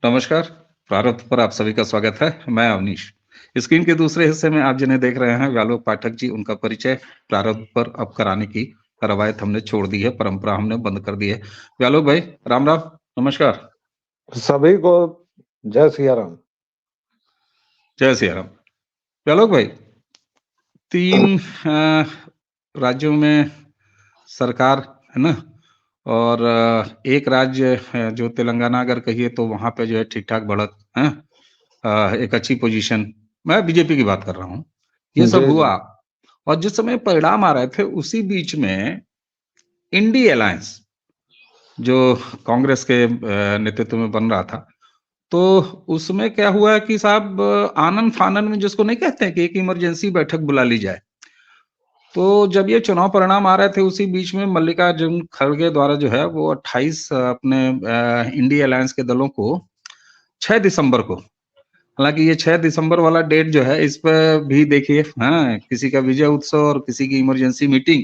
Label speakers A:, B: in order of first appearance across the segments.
A: नमस्कार। प्रारब्ध पर आप सभी का स्वागत है। मैं अवनीश। स्क्रीन के दूसरे हिस्से में आप जिन्हें देख रहे हैं व्यालोक पाठक जी, उनका परिचय प्रारब्ध पर अब कराने की रवायत हमने छोड़ दी है, परंपरा हमने बंद कर दी है। व्यालोक भाई, राम राम, नमस्कार।
B: सभी को जय सिया राम।
A: जय सिया राम। व्यालोक भाई, 3 राज्यों में सरकार है ना, और एक राज्य जो तेलंगाना अगर कहिए तो वहां पे जो है ठीक-ठाक बढ़त है, एक अच्छी पोजीशन। मैं बीजेपी की बात कर रहा हूँ। ये सब
B: जी जी।
A: हुआ और जिस समय परिणाम आ रहे थे उसी बीच में इंडी अलायंस जो कांग्रेस के नेतृत्व में बन रहा था, तो उसमें क्या हुआ कि साहब आनन-फानन में जिसको नहीं कहते हैं कि एक इमरजेंसी बैठक बुला ली जाए। तो जब ये चुनाव परिणाम आ रहे थे उसी बीच में मल्लिकार्जुन खड़गे द्वारा जो है वो 28 अपने इंडी अलायंस के दलों को 6 दिसंबर को, हालाँकि ये 6 दिसंबर वाला डेट जो है इस पे भी देखिए, हाँ, किसी का विजय उत्सव और किसी की इमरजेंसी मीटिंग,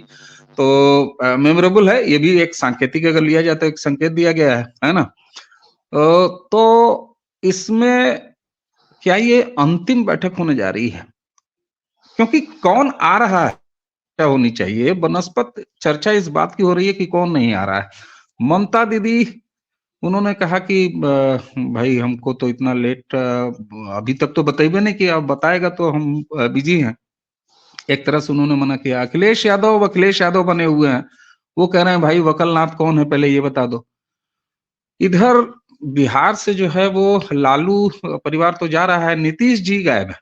A: तो मेमोरेबल है। ये भी एक सांकेतिक अगर लिया जाए तो एक संकेत दिया गया है ना? तो इसमें क्या ये अंतिम बैठक होने जा रही है? क्योंकि कौन आ रहा है क्या होनी चाहिए, बनस्पत चर्चा इस बात की हो रही है कि कौन नहीं आ रहा है। ममता दीदी, उन्होंने कहा कि भाई हमको तो इतना लेट अभी तक तो बताइए नहीं कि अब बताएगा तो हम बिजी हैं। एक तरह से उन्होंने मना किया। अखिलेश यादव बने हुए हैं, वो कह रहे हैं भाई वकलनाथ कौन है पहले ये बता दो। इधर बिहार से जो है वो लालू परिवार तो जा रहा है, नीतीश जी गायब है,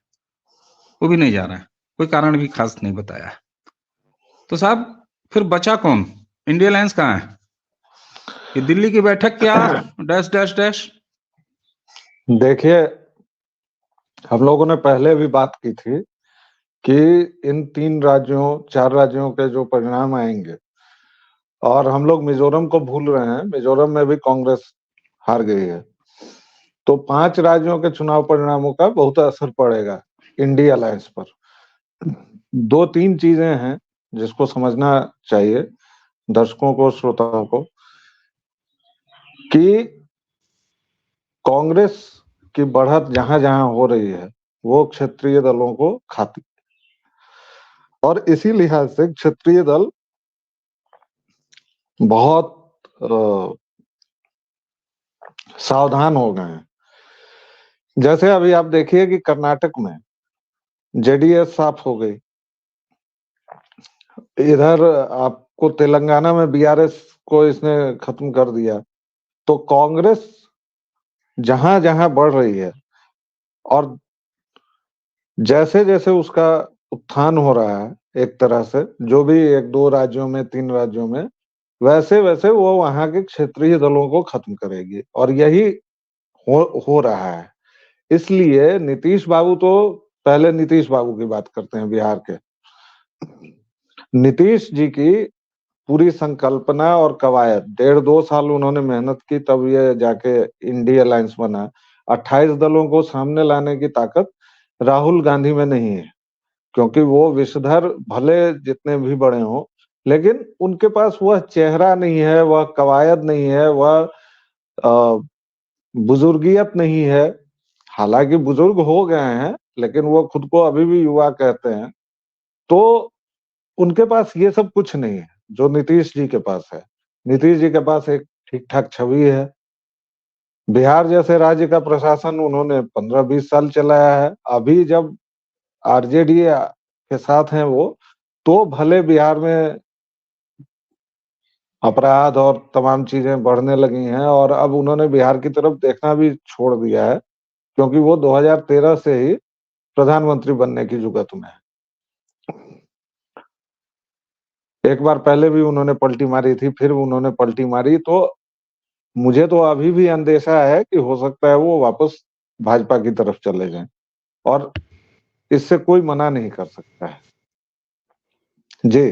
A: वो भी नहीं जा रहा है, कोई कारण भी खास नहीं बताया है। तो साहब फिर बचा कौन? इंडिया अलायंस कहाँ है? ये दिल्ली की बैठक क्या डैश डैश डैश।
B: देखिए, हम लोगों ने पहले भी बात की थी कि इन 4 राज्यों के जो परिणाम आएंगे, और हम लोग मिजोरम को भूल रहे हैं। मिजोरम में भी कांग्रेस हार गई है, तो 5 राज्यों के चुनाव परिणामों का बहुत असर पड़ेगा इंडिया अलायंस पर। 2-3 चीजें हैं जिसको समझना चाहिए दर्शकों को, श्रोताओं को, कि कांग्रेस की बढ़त जहां जहां हो रही है वो क्षेत्रीय दलों को खाती, और इसी लिहाज से क्षेत्रीय दल बहुत सावधान हो गए हैं। जैसे अभी आप देखिए कि कर्नाटक में जेडीएस साफ हो गई, इधर आपको तेलंगाना में बीआरएस को इसने खत्म कर दिया। तो कांग्रेस जहां जहां बढ़ रही है, और जैसे जैसे उसका उत्थान हो रहा है, एक तरह से जो भी 1-2 राज्यों में, 3 राज्यों में, वैसे वैसे वो वहां के क्षेत्रीय दलों को खत्म करेगी, और यही हो रहा है। इसलिए नीतीश बाबू तो, पहले नीतीश बाबू की बात करते हैं बिहार के। नीतीश जी की पूरी संकल्पना और कवायद, 1.5-2 साल उन्होंने मेहनत की, तब ये जाके इंडिया अलायंस बना। 28 दलों को सामने लाने की ताकत राहुल गांधी में नहीं है, क्योंकि वो विषधर भले जितने भी बड़े हों, लेकिन उनके पास वह चेहरा नहीं है, वह कवायद नहीं है, वह बुजुर्गियत नहीं है। हालांकि बुजुर्ग हो गए हैं, लेकिन वो खुद को अभी भी युवा कहते हैं। तो उनके पास ये सब कुछ नहीं है जो नीतीश जी के पास है। नीतीश जी के पास एक ठीक ठाक छवि है। बिहार जैसे राज्य का प्रशासन उन्होंने 15-20 साल चलाया है। अभी जब आरजेडी के साथ हैं वो, तो भले बिहार में अपराध और तमाम चीजें बढ़ने लगी हैं, और अब उन्होंने बिहार की तरफ देखना भी छोड़ दिया है, क्योंकि वो 2013 से ही प्रधानमंत्री बनने की जुगत में है। एक बार पहले भी उन्होंने पलटी मारी थी, फिर उन्होंने पलटी मारी। तो मुझे तो अभी भी अंदेशा है कि हो सकता है वो वापस भाजपा की तरफ चले जाएं, और इससे कोई मना नहीं कर सकता है। जी।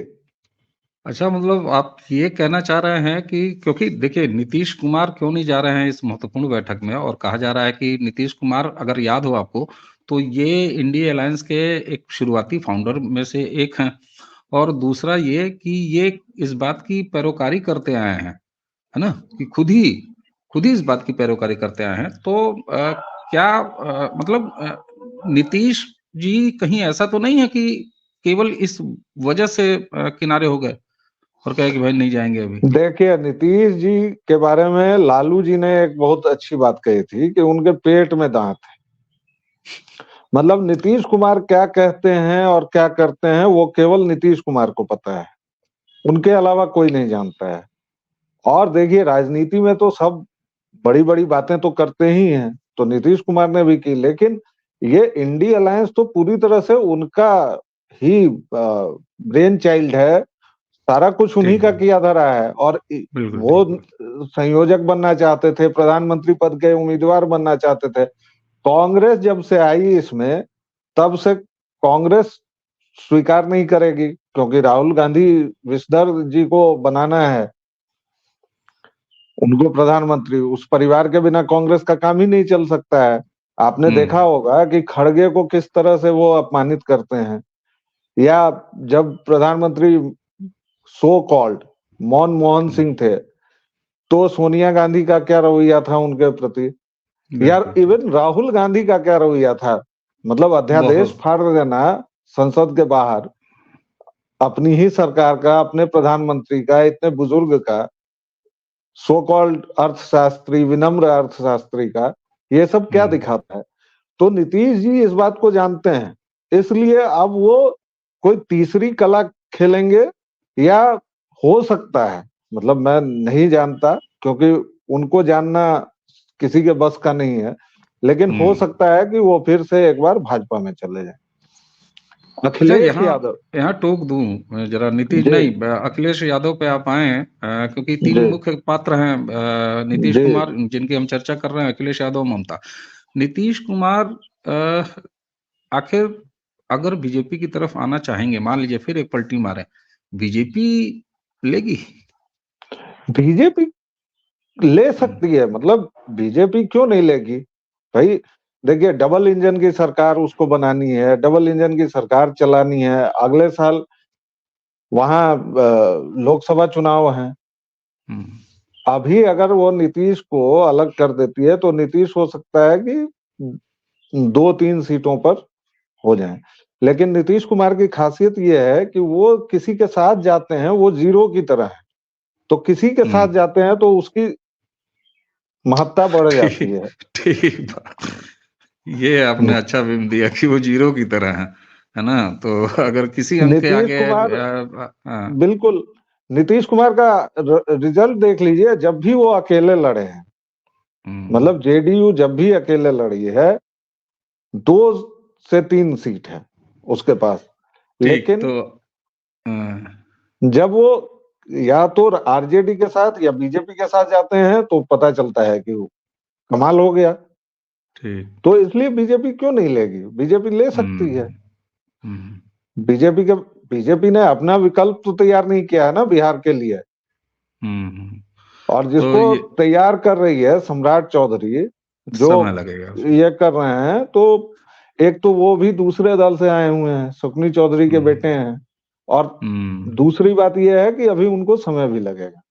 A: अच्छा, मतलब आप ये कहना चाह रहे हैं कि क्योंकि देखिए नीतीश कुमार क्यों नहीं जा रहे हैं इस महत्वपूर्ण बैठक में, और कहा जा रहा है कि नीतीश कुमार, अगर याद हो आपको, तो ये इंडिया अलायंस के एक शुरुआती फाउंडर में से एक हैं, और दूसरा ये कि ये इस बात की पैरोकारी करते आए हैं, है ना, कि खुद ही इस बात की पैरोकारी करते आए हैं, तो क्या मतलब नीतीश जी कहीं ऐसा तो नहीं है कि केवल इस वजह से किनारे हो गए और कहे कि भाई नहीं जाएंगे अभी?
B: देखिए, नीतीश जी के बारे में लालू जी ने एक बहुत अच्छी बात कही थी कि उनके पेट में दांत है। मतलब नीतीश कुमार क्या कहते हैं और क्या करते हैं वो केवल नीतीश कुमार को पता है, उनके अलावा कोई नहीं जानता है। और देखिए, राजनीति में तो सब बड़ी बड़ी बातें तो करते ही हैं, तो नीतीश कुमार ने भी की, लेकिन ये इंडी अलायंस तो पूरी तरह से उनका ही ब्रेन चाइल्ड है। सारा कुछ उन्हीं
A: ठीक
B: का
A: है,
B: किया धरा है। और
A: बिल्कुल
B: वो
A: ठीक है।
B: संयोजक बनना चाहते थे, प्रधानमंत्री पद के उम्मीदवार बनना चाहते थे। कांग्रेस जब से आई इसमें, तब से कांग्रेस स्वीकार नहीं करेगी, क्योंकि राहुल गांधी विषधर जी को बनाना है, उनको प्रधानमंत्री। उस परिवार के बिना कांग्रेस का काम ही नहीं चल सकता है। आपने देखा
A: हम्म।
B: होगा कि खड़गे को किस तरह से वो अपमानित करते हैं, या जब प्रधानमंत्री सो कॉल्ड मनमोहन
A: हम्म,
B: सिंह थे, तो सोनिया गांधी का क्या रवैया था उनके प्रति। यार,
A: बिल्कुल
B: इवन राहुल गांधी का क्या रवैया था। मतलब अध्यादेश
A: बहुत।
B: फाड़ देना संसद के बाहर, अपनी ही सरकार का, अपने प्रधानमंत्री का, इतने बुजुर्ग का, सो कॉल्ड अर्थशास्त्री, विनम्र अर्थशास्त्री का, ये सब क्या
A: हम्म।
B: दिखाता है। तो नीतीश जी इस बात को जानते हैं, इसलिए अब वो कोई तीसरी कला खेलेंगे, या हो सकता है, मतलब मैं नहीं जानता, क्योंकि उनको जानना किसी के बस का नहीं है, लेकिन हो
A: हम्म।
B: सकता है कि वो फिर से एक बार भाजपा में चले जाए।
A: अच्छा,
B: अखिलेश
A: यहाँ
B: यादव।
A: यहाँ टोक दूं जरा, नीतीश
B: जी।
A: नहीं, अखिलेश यादव पे आप आए, क्योंकि तीन
B: जी।
A: मुख्य पात्र हैं, नीतीश
B: जी।
A: कुमार जिनकी हम चर्चा कर रहे हैं, अखिलेश यादव, ममता। नीतीश कुमार आखिर अगर बीजेपी की तरफ आना चाहेंगे, मान लीजिए फिर एक पलटी मारे, बीजेपी लेगी?
B: बीजेपी ले
A: हम्म,
B: सकती है, मतलब बीजेपी क्यों नहीं लेगी भाई। देखिए, डबल इंजन की सरकार उसको बनानी है, डबल इंजन की सरकार चलानी है। अगले साल वहां लोकसभा चुनाव है।
A: हम्म,
B: अभी अगर वो नीतीश को अलग कर देती है, तो नीतीश हो सकता है कि 2-3 सीटों पर हो जाए। लेकिन नीतीश कुमार की खासियत ये है कि वो किसी के साथ जाते हैं, वो जीरो की तरह है। तो किसी के साथ
A: हम्म।
B: जाते हैं तो उसकी महत्ता बढ़ जाती
A: ठीक,
B: है।
A: ठीक बात। ये आपने अच्छा बिम दिया कि वो जीरो की तरह है ना? तो अगर किसी अंक के
B: नीतीश
A: आगे
B: कुमार, बिल्कुल, नीतीश कुमार का रिजल्ट देख लीजिए, जब भी वो अकेले लड़े हैं,
A: हम्म,
B: मतलब जेडीयू जब भी अकेले लड़ी है, 2 से 3 सीट है उसके पास।
A: ठीक
B: लेकिन
A: तो
B: जब वो या तो आरजेडी के साथ या बीजेपी के साथ जाते हैं, तो पता चलता है कि वो कमाल हो गया।
A: ठीक।
B: तो इसलिए बीजेपी क्यों नहीं लेगी, बीजेपी ले सकती है।
A: हम्म, हम्म,
B: बीजेपी के बीजेपी ने अपना विकल्प तो तैयार नहीं किया है ना बिहार के लिए।
A: हम्म।
B: और
A: तो
B: जिसको
A: ये
B: तैयार कर रही है सम्राट चौधरी, जो
A: समय लगेगा उसमें।
B: ये कर रहे हैं, तो एक तो वो भी दूसरे दल से आए हुए हैं, सुकनी चौधरी के
A: हम्म,
B: बेटे हैं। और
A: हम्म।
B: दूसरी बात यह है कि अभी उनको समय भी लगेगा।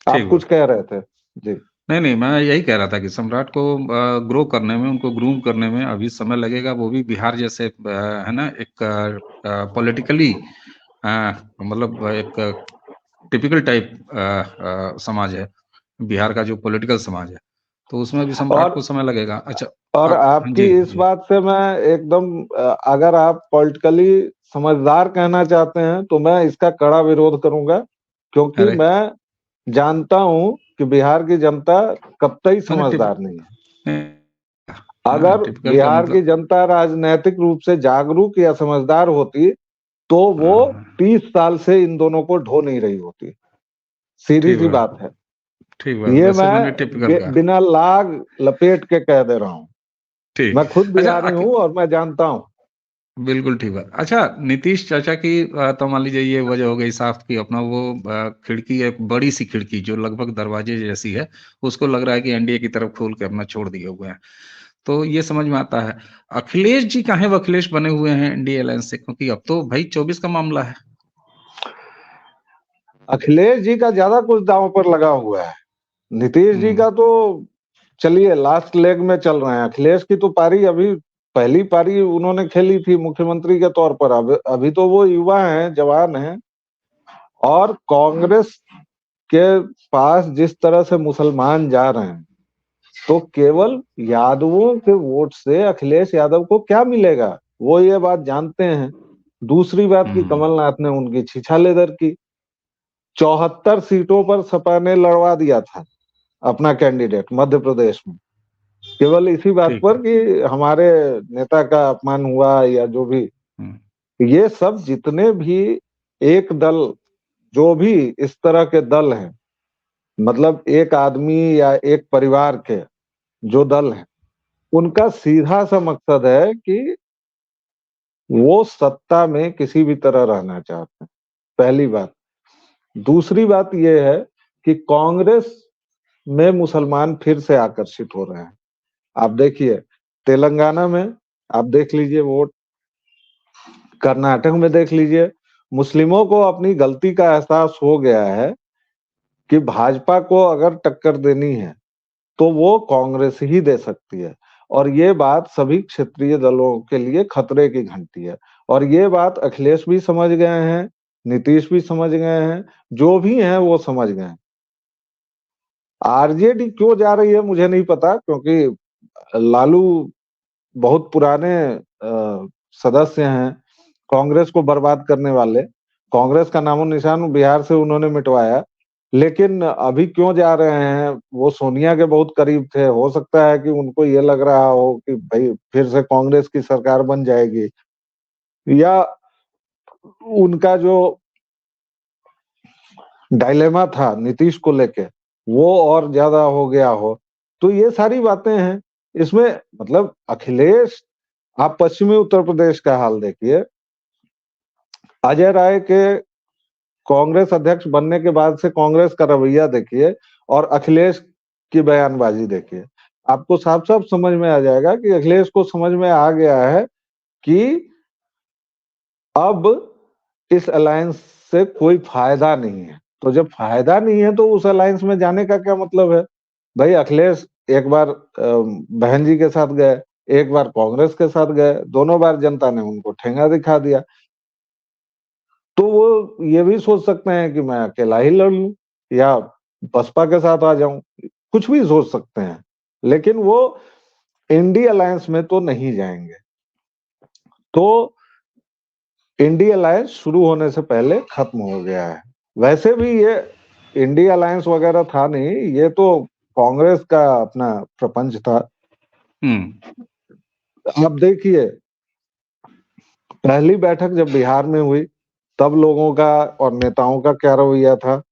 B: आप
A: ठीक
B: कुछ
A: बात।
B: कह रहे थे। जी।
A: नहीं नहीं, मैं यही कह रहा था कि सम्राट को ग्रो करने में, उनको ग्रूम करने में अभी समय लगेगा, वो भी बिहार जैसे है ना, एक पॉलिटिकली मतलब एक टिपिकल टाइप समाज है बिहार का, जो पॉलिटिकल समाज है, तो उसमें भी सम्राट
B: और
A: को समय लगेगा। अच्छा,
B: और
A: अब हाँ
B: आपकी
A: जी
B: इस
A: जी।
B: बात से मैं एकदम अगर आप पॉलिटिकली समझदार कहना चाहते हैं, तो मैं इसका कड़ा विरोध करूंगा, क्योंकि
A: अरे,
B: मैं जानता हूं कि बिहार की जनता कतई
A: मैंने
B: समझदार नहीं है।
A: हाँ,
B: अगर
A: टिपिकल का
B: बिहार की
A: मतलब
B: जनता राजनैतिक रूप से जागरूक या समझदार होती, तो वो
A: हाँ,
B: 30 साल से इन दोनों को ढो नहीं रही होती। सीधी
A: ठीक
B: सी
A: बात,
B: बात है।
A: ठीक बात,
B: ये
A: वैसे मैंने टिपिकल का।
B: बिना लाग लपेट के कह दे रहा हूं।
A: ठीक।
B: मैं खुद
A: अच्छा,
B: बिहारी हूं और मैं जानता हूं।
A: बिल्कुल ठीक बात। अच्छा, नीतीश चाचा की तो मान लीजिए ये वजह हो गई साफ की, अपना वो खिड़की, एक बड़ी सी खिड़की जो लगभग दरवाजे जैसी है, उसको लग रहा है कि एनडीए की तरफ खोल के अपना छोड़ दिए हुए हैं, तो ये समझ में आता है। अखिलेश जी काहे वो अखिलेश बने हुए हैं एनडीए अलायंस से? क्योंकि अब तो भाई 24 का मामला है।
B: अखिलेश जी का ज्यादा कुछ दांव पर लगा हुआ है। नीतीश जी का तो चलिए लास्ट लेग में चल रहे हैं। अखिलेश की तो पारी अभी पहली पारी उन्होंने खेली थी मुख्यमंत्री के तौर पर। अभी तो वो युवा हैं, जवान हैं। और कांग्रेस के पास जिस तरह से मुसलमान जा रहे हैं, तो केवल यादवों के वोट से अखिलेश यादव को क्या मिलेगा, वो ये बात जानते हैं। दूसरी बात की कमलनाथ ने उनकी छिछालेदर की। 74 सीटों पर सपा ने लड़वा दिया था अपना कैंडिडेट मध्य प्रदेश में, केवल इसी बात पर कि हमारे नेता का अपमान हुआ या जो भी। ये सब जितने भी एक दल, जो भी इस तरह के दल हैं, मतलब एक आदमी या एक परिवार के जो दल हैं, उनका सीधा सा मकसद है कि वो सत्ता में किसी भी तरह रहना चाहते हैं, पहली बात। दूसरी बात यह है कि कांग्रेस में मुसलमान फिर से आकर्षित हो रहे हैं। आप देखिए तेलंगाना में, आप देख लीजिए वोट, कर्नाटक में देख लीजिए। मुस्लिमों को अपनी गलती का एहसास हो गया है कि भाजपा को अगर टक्कर देनी है तो वो कांग्रेस ही दे सकती है। और ये बात सभी क्षेत्रीय दलों के लिए खतरे की घंटी है। और ये बात अखिलेश भी समझ गए हैं, नीतीश भी समझ गए हैं, जो भी हैं वो समझ गए हैं। आरजेडी क्यों जा रही है मुझे नहीं पता, क्योंकि लालू बहुत पुराने सदस्य हैं, कांग्रेस को बर्बाद करने वाले। कांग्रेस का नामो निशान बिहार से उन्होंने मिटवाया। लेकिन अभी क्यों जा रहे हैं, वो सोनिया के बहुत करीब थे। हो सकता है कि उनको ये लग रहा हो कि भाई फिर से कांग्रेस की सरकार बन जाएगी, या उनका जो डायलेमा था नीतीश को लेके वो और ज्यादा हो गया हो। तो ये सारी बातें हैं इसमें। मतलब अखिलेश, आप पश्चिमी उत्तर प्रदेश का हाल देखिए। अजय राय के कांग्रेस अध्यक्ष बनने के बाद से कांग्रेस का रवैया देखिए और अखिलेश की बयानबाजी देखिए, आपको साफ साफ समझ में आ जाएगा कि अखिलेश को समझ में आ गया है कि अब इस अलायंस से कोई फायदा नहीं है। तो जब फायदा नहीं है तो उस अलायंस में जाने का क्या मतलब है। भाई अखिलेश एक बार बहन जी के साथ गए, एक बार कांग्रेस के साथ गए, दोनों बार जनता ने उनको ठेंगा दिखा दिया। तो वो ये भी सोच सकते हैं कि मैं अकेला ही लड़ लूं या बसपा के साथ आ जाऊं, कुछ भी सोच सकते हैं। लेकिन वो इंडी अलायंस में तो नहीं जाएंगे। तो इंडी अलायंस शुरू होने से पहले खत्म हो गया है। वैसे भी ये इंडी अलायंस वगैरह था नहीं, ये तो कांग्रेस का अपना प्रपंच था। आप देखिए पहली बैठक जब बिहार में हुई तब लोगों का और नेताओं का क्या रवैया था,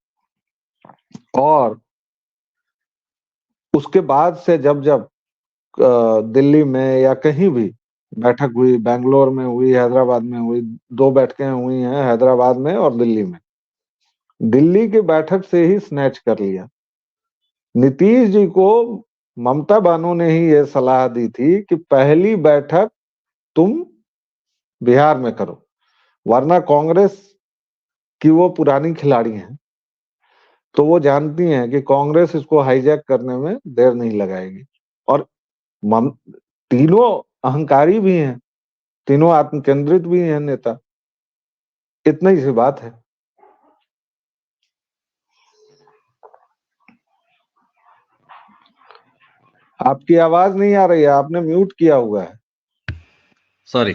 B: और उसके बाद से जब जब दिल्ली में या कहीं भी बैठक हुई, बेंगलोर में हुई, हैदराबाद में हुई, 2 बैठकें हुई हैं हैदराबाद में और दिल्ली में। दिल्ली की बैठक से ही स्नैच कर लिया। नीतीश जी को ममता बानो ने ही ये सलाह दी थी कि पहली बैठक तुम बिहार में करो, वरना कांग्रेस की वो पुरानी खिलाड़ी हैं, तो वो जानती हैं कि कांग्रेस इसको हाईजैक करने में देर नहीं लगाएगी। और तीनों अहंकारी भी हैं, तीनों आत्मकेंद्रित भी हैं नेता। इतनी सी बात है। आपकी आवाज नहीं आ रही है, आपने म्यूट किया हुआ है।
A: सॉरी।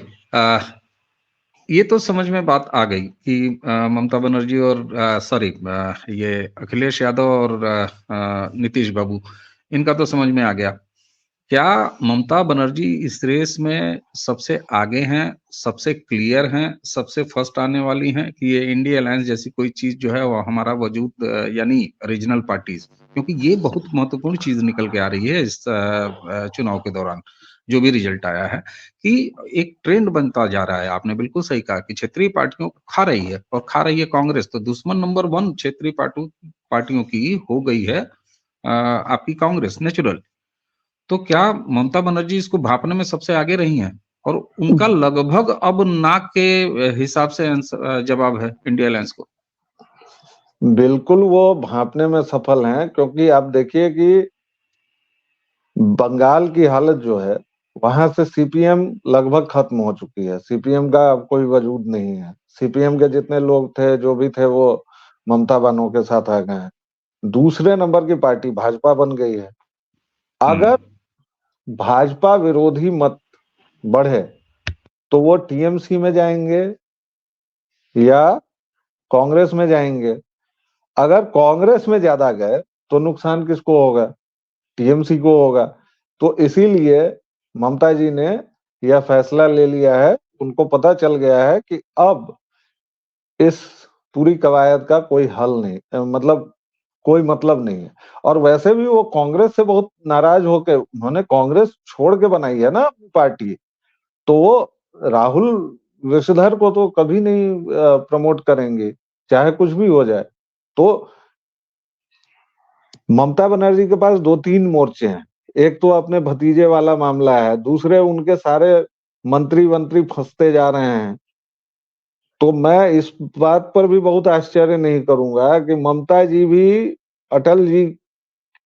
A: ये तो समझ में बात आ गई कि ममता बनर्जी और ये अखिलेश यादव और नीतीश बाबू, इनका तो समझ में आ गया। क्या ममता बनर्जी इस रेस में सबसे आगे हैं, सबसे क्लियर हैं, सबसे फर्स्ट आने वाली हैं कि ये इंडिया अलायंस जैसी कोई चीज जो है वो हमारा वजूद, यानी रीजनल पार्टीज, क्योंकि ये बहुत महत्वपूर्ण चीज निकल के आ रही है इस चुनाव के दौरान जो भी रिजल्ट आया है, कि एक ट्रेंड बनता जा रहा है। आपने बिल्कुल सही कहा कि क्षेत्रीय पार्टियों को खा रही है, और खा रही है कांग्रेस। तो दुश्मन नंबर 1 क्षेत्रीय पार्टियों की हो गई है आपकी कांग्रेस, नेचुरल। तो क्या ममता बनर्जी इसको भापने में सबसे आगे रही हैं, और उनका लगभग अब नाक के हिसाब से जवाब है इंडिया अलायंस को।
B: बिल्कुल वो भांपने में सफल हैं, क्योंकि आप देखिए कि बंगाल की हालत जो है, वहां से सीपीएम लगभग खत्म हो चुकी है। सीपीएम का अब कोई वजूद नहीं है। सीपीएम के जितने लोग थे, जो भी थे, वो ममता बनर्जी के साथ आ गए हैं। दूसरे नंबर की पार्टी भाजपा बन गई है। अगर भाजपा विरोधी मत बढ़े तो वो टीएमसी में जाएंगे या कांग्रेस में जाएंगे। अगर कांग्रेस में ज्यादा गए तो नुकसान किसको होगा? टीएमसी को होगा। तो इसीलिए ममता जी ने यह फैसला ले लिया है। उनको पता चल गया है कि अब इस पूरी कवायद का कोई हल नहीं, मतलब कोई मतलब नहीं है। और वैसे भी वो कांग्रेस से बहुत नाराज होकर, उन्होंने कांग्रेस छोड़ के बनाई है ना अपनी पार्टी, तो वो राहुल विषधर को तो कभी नहीं प्रमोट करेंगे, चाहे कुछ भी हो जाए। तो ममता बनर्जी के पास दो तीन मोर्चे हैं। एक तो अपने भतीजे वाला मामला है, दूसरे उनके सारे मंत्री वंत्री फंसते जा रहे हैं। तो मैं इस बात पर भी बहुत आश्चर्य नहीं करूंगा कि ममता जी भी अटल जी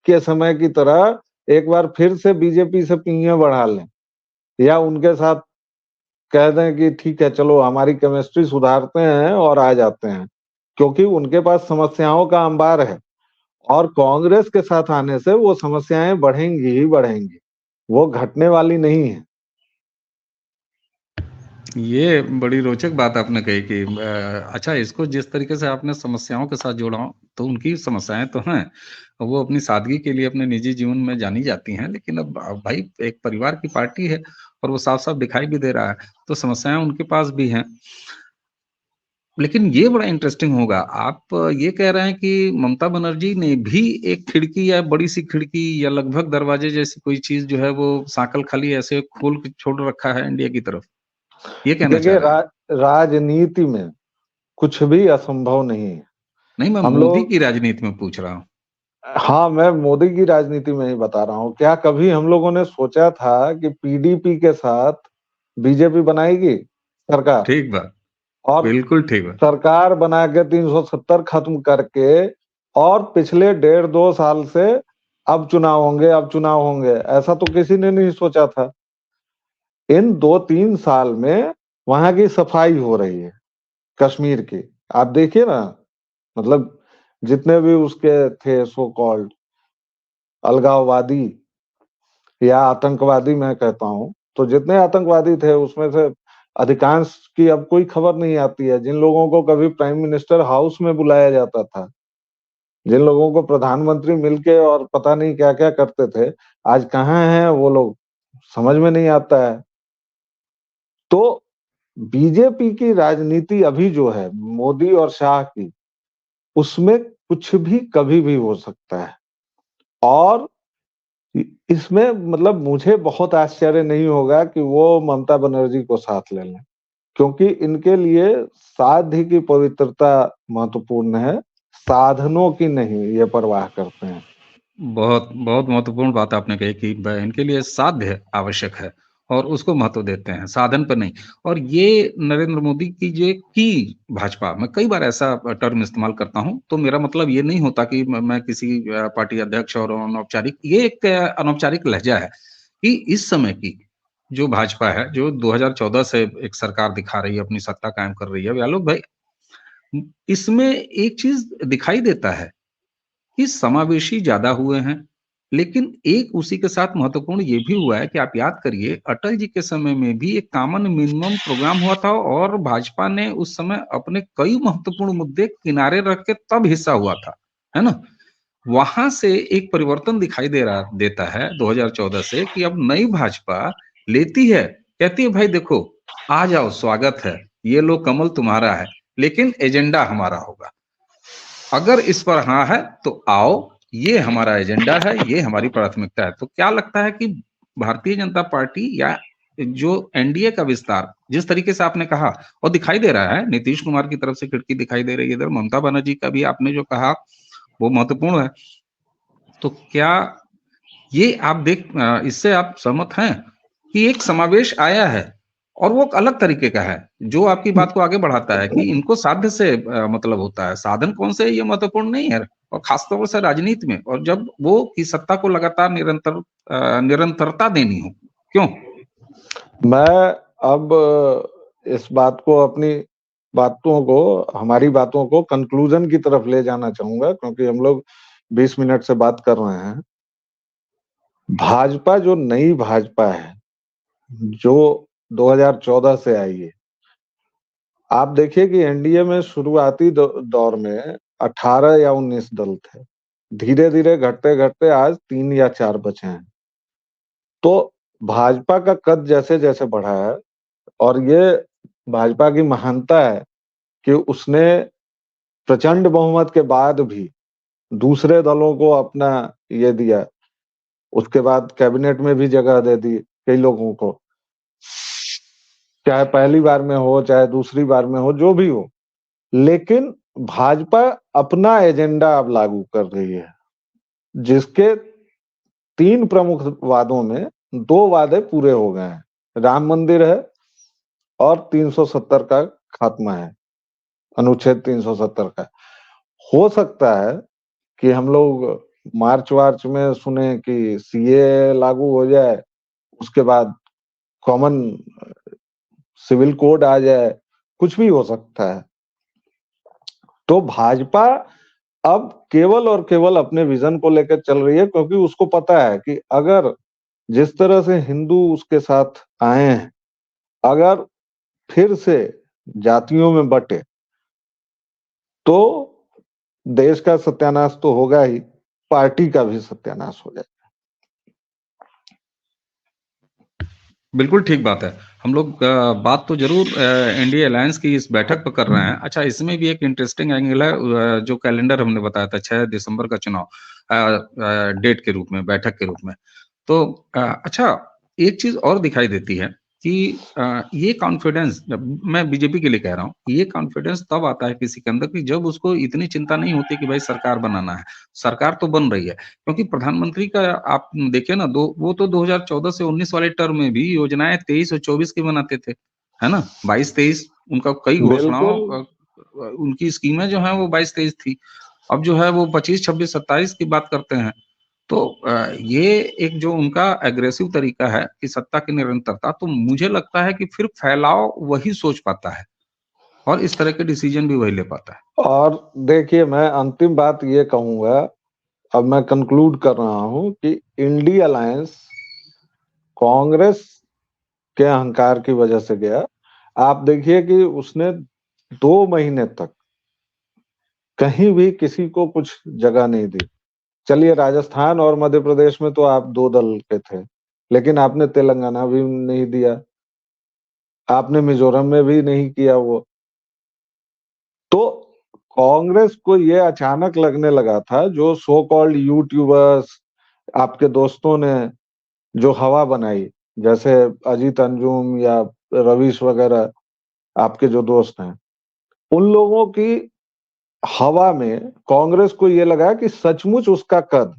B: के समय की तरह एक बार फिर से बीजेपी से पिंगे बढ़ा लें, या उनके साथ कह दें कि ठीक है चलो हमारी केमिस्ट्री सुधारते हैं और आ जाते हैं। क्योंकि उनके पास समस्याओं का अंबार है, और कांग्रेस के साथ आने से वो समस्याएं बढ़ेंगी ही बढ़ेंगी, वो घटने वाली नहीं है।
A: ये बड़ी रोचक बात आपने कही कि अच्छा, इसको जिस तरीके से आपने समस्याओं के साथ जोड़ा, तो उनकी समस्याएं तो हैं, वो अपनी सादगी के लिए अपने निजी जीवन में जानी जाती हैं, लेकिन अब भाई एक परिवार की पार्टी है और वो साफ साफ दिखाई भी दे रहा है, तो समस्याएं उनके पास भी हैं। लेकिन ये बड़ा इंटरेस्टिंग होगा, आप ये कह रहे हैं कि ममता बनर्जी ने भी एक खिड़की या बड़ी सी खिड़की या लगभग दरवाजे जैसी कोई चीज जो है वो सांकल खाली ऐसे खोल के छोड़ रखा है इंडिया की तरफ, ये कहना चाह
B: देखिए
A: रहे हैं?
B: राजनीति में कुछ भी असंभव नहीं है।
A: नहीं, मैं
B: हम
A: मोदी
B: लोग,
A: की राजनीति में पूछ रहा हूँ।
B: हाँ, मैं मोदी की राजनीति में ही बता रहा हूँ। क्या कभी हम लोगों ने सोचा था कि पीडीपी के साथ बीजेपी बनाएगी सरकार?
A: ठीक बात,
B: और
A: बिल्कुल ठीक बात।
B: सरकार बना के 370 खत्म करके, और पिछले 1.5-2 साल से अब चुनाव होंगे, अब चुनाव होंगे, ऐसा तो किसी ने नहीं सोचा था। इन 2-3 साल में वहां की सफाई हो रही है, कश्मीर की। आप देखिए ना, मतलब जितने भी उसके थे सो कॉल्ड अलगाववादी या आतंकवादी, मैं कहता हूं, तो जितने आतंकवादी थे उसमें से अधिकांश की अब कोई खबर नहीं आती है। जिन लोगों को कभी प्राइम मिनिस्टर हाउस में बुलाया जाता था, जिन लोगों को प्रधानमंत्री मिलके और पता नहीं क्या क्या करते थे, आज कहाँ हैं वो लोग, समझ में नहीं आता है। तो बीजेपी की राजनीति अभी जो है, मोदी और शाह की, उसमें कुछ भी कभी भी हो सकता है। और इसमें मतलब मुझे बहुत आश्चर्य नहीं होगा कि वो ममता बनर्जी को साथ ले लें, क्योंकि इनके लिए साध्य की पवित्रता महत्वपूर्ण है, साधनों की नहीं ये परवाह करते हैं।
A: बहुत बहुत महत्वपूर्ण बात आपने कही कि इनके लिए साध्य आवश्यक है और उसको महत्व देते हैं, साधन पर नहीं। और ये नरेंद्र मोदी की भाजपा, मैं कई बार ऐसा टर्म इस्तेमाल करता हूं, तो मेरा मतलब ये नहीं होता कि मैं किसी पार्टी अध्यक्ष और अनौपचारिक, ये एक अनौपचारिक लहजा है कि इस समय की जो भाजपा है, जो 2014 से एक सरकार दिखा रही है, अपनी सत्ता कायम कर रही है, आलोक भाई, इसमें एक चीज दिखाई देता है कि समावेशी ज्यादा हुए हैं, लेकिन एक उसी के साथ महत्वपूर्ण ये भी हुआ है कि आप याद करिए, अटल जी के समय में भी एक कॉमन मिनिमम प्रोग्राम हुआ था और भाजपा ने उस समय अपने कई महत्वपूर्ण मुद्दे किनारे रख के तब हिस्सा हुआ था, है ना? वहां से एक परिवर्तन दिखाई देता है 2014 से, कि अब नई भाजपा लेती है, कहती है भाई देखो, आ जाओ, स्वागत है, ये लो कमल तुम्हारा है, लेकिन एजेंडा हमारा होगा। अगर इस पर हाँ है तो आओ, ये हमारा एजेंडा है, ये हमारी प्राथमिकता है। तो क्या लगता है कि भारतीय जनता पार्टी या जो एनडीए का विस्तार, जिस तरीके से आपने कहा और दिखाई दे रहा है, नीतीश कुमार की तरफ से खिड़की दिखाई दे रही है, इधर ममता बनर्जी का भी आपने जो कहा वो महत्वपूर्ण है, तो क्या ये आप इससे आप सहमत हैं कि एक समावेश आया है और वो अलग तरीके का है, जो आपकी बात को आगे बढ़ाता है कि इनको साध्य से मतलब होता है, साधन कौन से है ये महत्वपूर्ण नहीं है, और खासतौर से राजनीति में, और जब वो की सत्ता को लगातार निरंतरता देनी हो, क्यों?
B: मैं अब इस बात को, अपनी बातों को, हमारी बातों को कंक्लूजन की तरफ ले जाना चाहूंगा, क्योंकि हम लोग 20 मिनट से बात कर रहे हैं। भाजपा, जो नई भाजपा है, जो 2014 से आई है, आप देखिए कि एनडीए में शुरुआती दौर में 18 या 19 दल थे। धीरे धीरे घटते घटते आज 3 या 4 बचे हैं। तो भाजपा का कद जैसे जैसे बढ़ा है, और ये भाजपा की महानता है कि उसने प्रचंड बहुमत के बाद भी दूसरे दलों को अपना ये दिया, उसके बाद कैबिनेट में भी जगह दे दी कई लोगों को, चाहे पहली बार में हो चाहे दूसरी बार में हो, जो भी हो। लेकिन भाजपा अपना एजेंडा अब लागू कर रही है, जिसके 3 प्रमुख वादों में 2 वादे पूरे हो गए हैं। राम मंदिर है और 370 का खात्मा है, अनुच्छेद 370 का। हो सकता है कि हम लोग मार्च वार्च में सुने कि सीए लागू हो जाए, उसके बाद कॉमन सिविल कोड आ जाए, कुछ भी हो सकता है। तो भाजपा अब केवल और केवल अपने विजन को लेकर चल रही है, क्योंकि उसको पता है कि अगर जिस तरह से हिंदू उसके साथ आए हैं, अगर फिर से जातियों में बटे तो देश का सत्यानाश तो होगा ही, पार्टी का भी सत्यानाश हो जाएगा।
A: बिल्कुल ठीक बात है। हम लोग बात तो जरूर एनडीए अलायंस की इस बैठक पर कर रहे हैं। अच्छा, इसमें भी एक इंटरेस्टिंग एंगल है, जो कैलेंडर हमने बताया था 6 दिसंबर का चुनाव डेट के रूप में, बैठक के रूप में। तो अच्छा, एक चीज और दिखाई देती है कि ये कॉन्फिडेंस, जब मैं बीजेपी के लिए कह रहा हूँ, ये कॉन्फिडेंस तब आता है किसी के अंदर कि जब उसको इतनी चिंता नहीं होती कि भाई सरकार बनाना है। सरकार तो बन रही है, क्योंकि प्रधानमंत्री का आप देखिए ना, वो तो 2014 से 19 वाले टर्म में भी योजनाएं 23 और 24 की बनाते थे, है ना। 22-23 उनका कई घोषणाओं,
B: बिल्कुल।
A: उनकी स्कीमें जो हैं वो 22-23 थी। अब जो है वो 25, 26, 27 की बात करते हैं। तो ये एक जो उनका एग्रेसिव तरीका है कि सत्ता की निरंतरता, तो मुझे लगता है कि फिर फैलाव वही सोच पाता है और इस तरह के डिसीजन भी वही ले पाता है।
B: और देखिए, मैं अंतिम बात ये कहूंगा, अब मैं कंक्लूड कर रहा हूं कि इंडिया अलायंस कांग्रेस के अहंकार की वजह से गया। आप देखिए कि उसने 2 महीने तक कहीं भी किसी को कुछ जगह नहीं दी। चलिए, राजस्थान और मध्य प्रदेश में तो आप 2 दल के थे, लेकिन आपने तेलंगाना भी नहीं दिया, आपने मिजोरम में भी नहीं किया वो। तो कांग्रेस को ये अचानक लगने लगा था, जो सो कॉल्ड यूट्यूबर्स, आपके दोस्तों ने जो हवा बनाई, जैसे अजीत अंजुम या रवीश वगैरह, आपके जो दोस्त हैं, उन लोगों की हवा में कांग्रेस को ये लगा कि सचमुच उसका कद,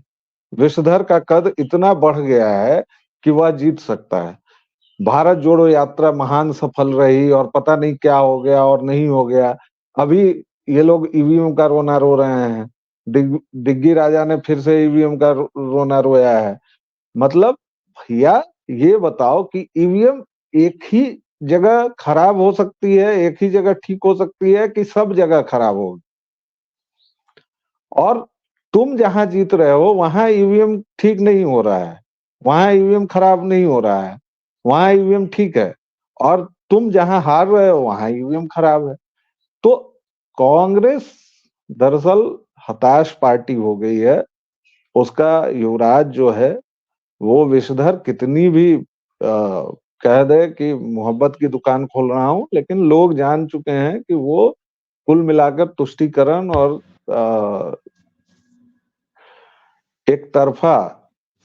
B: विषधर का कद इतना बढ़ गया है कि वह जीत सकता है। भारत जोड़ो यात्रा महान सफल रही, और पता नहीं क्या हो गया और नहीं हो गया। अभी ये लोग ईवीएम का रोना रो रहे हैं। डिग्गी राजा ने फिर से ईवीएम का रोना रोया है। मतलब भैया, ये बताओ कि ईवीएम एक ही जगह खराब हो सकती है, एक ही जगह ठीक हो सकती है, कि सब जगह खराब होगी? और तुम जहां जीत रहे हो वहां ईवीएम ठीक नहीं हो रहा है, वहां ईवीएम खराब नहीं हो रहा है, वहां ईवीएम ठीक है। और तुम जहां हार रहे हो वहां ईवीएम खराब है। तो कांग्रेस दरअसल हताश पार्टी हो गई है। उसका युवराज जो है, वो विषधर कितनी भी कह दे कि मोहब्बत की दुकान खोल रहा हूं, लेकिन लोग जान चुके हैं कि वो कुल मिलाकर तुष्टीकरण और एक तरफा,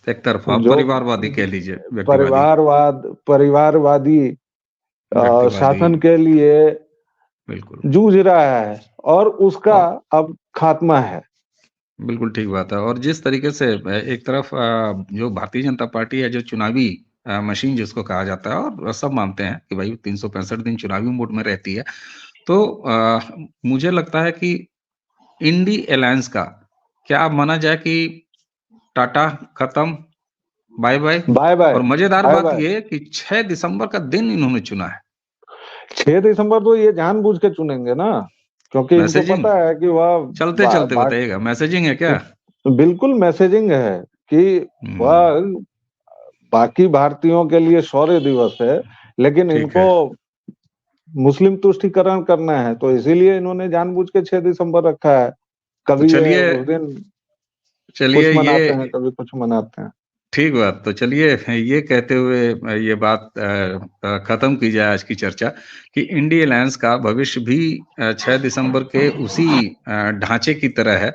A: एक तरफा
B: जो
A: परिवारवादी कह लीजिए, व्यक्तिवादी,
B: परिवारवादी
A: व्यक्तिवादी,
B: शासन के लिए
A: बिल्कुल।
B: जूझ रहा है, और उसका
A: और
B: अब खात्मा है।
A: बिल्कुल ठीक बात है। और जिस तरीके से एक तरफ जो भारतीय जनता पार्टी है, जो चुनावी मशीन जिसको कहा जाता है, और सब मानते हैं कि भाई 365 दिन चुनावी मोड में रहती है। तो मुझे लगता है कि इंडी अलायंस का क्या माना जाए कि टाटा खत्म, बाय बाय।
B: बाय बाय
A: और मजेदार
B: बाय
A: बात
B: बाय।
A: ये है कि 6 दिसंबर का दिन इन्होंने चुना है।
B: 6 दिसंबर तो ये जानबूझ के चुनेंगे ना, क्योंकि इनको
A: मैसेजिंग,
B: पता है कि वह
A: चलते चलते बताइएगा, मैसेजिंग है क्या?
B: बिल्कुल मैसेजिंग है कि वह बाकी भारतीयों के लिए शौर्य दिवस है, लेकिन
A: ठीक
B: इनको
A: है।
B: मुस्लिम तुष्टीकरण करना है, तो इसीलिए इन्होंने जानबूझ के 6 दिसंबर रखा है।
A: तो
B: कभी ये
A: चलिए,
B: उस दिन
A: चलिए
B: कुछ
A: ये
B: मनाते हैं, कभी कुछ मनाते हैं।
A: ठीक बात। तो चलिए ये कहते हुए ये बात खत्म की जाए आज की चर्चा, कि इंडी अलायंस का भविष्य भी 6 दिसंबर के उसी ढांचे की तरह है,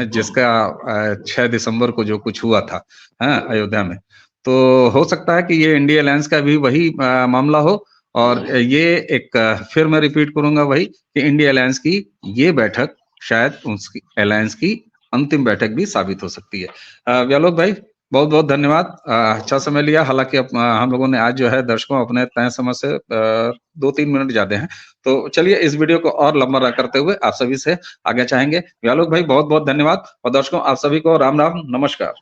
A: जिसका 6 दिसंबर को जो कुछ हुआ था, हाँ, अयोध्या में। तो हो सकता है कि ये इंडी अलायंस का भी वही मामला हो, और ये एक फिर मैं रिपीट करूंगा वही, कि इंडी अलायंस की ये बैठक शायद उसकी अलायंस की अंतिम बैठक भी साबित हो सकती है। व्यालोक भाई, बहुत बहुत धन्यवाद। अच्छा समय लिया, हालांकि हम लोगों ने आज जो है दर्शकों अपने तय समय से 2-3 मिनट ज्यादा हैं। तो चलिए इस वीडियो को और लंबा करते हुए आप सभी से आगे चाहेंगे। व्यालोक भाई बहुत बहुत धन्यवाद, और दर्शकों आप सभी को राम राम, नमस्कार।